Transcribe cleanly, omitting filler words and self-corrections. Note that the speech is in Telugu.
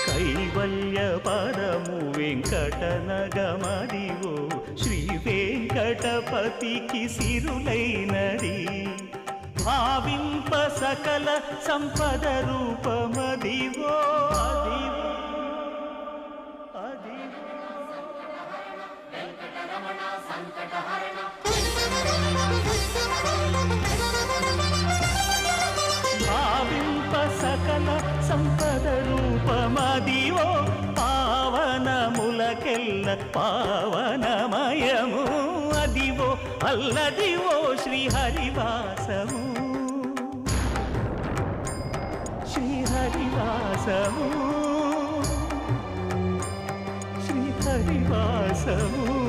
కైవల్య పరము వెంకటనగమదివో శ్రీ వెంకటపతికి సిరులైనది భావింప సకల సంపద రూపమదివో భావింప సకల సంపద రూపమదివో పావనములకెల్ల పావనమయము అదివో అల్లదివో శ్రీహరివాసము శ్రీహరివాసము శ్రీహరివాసము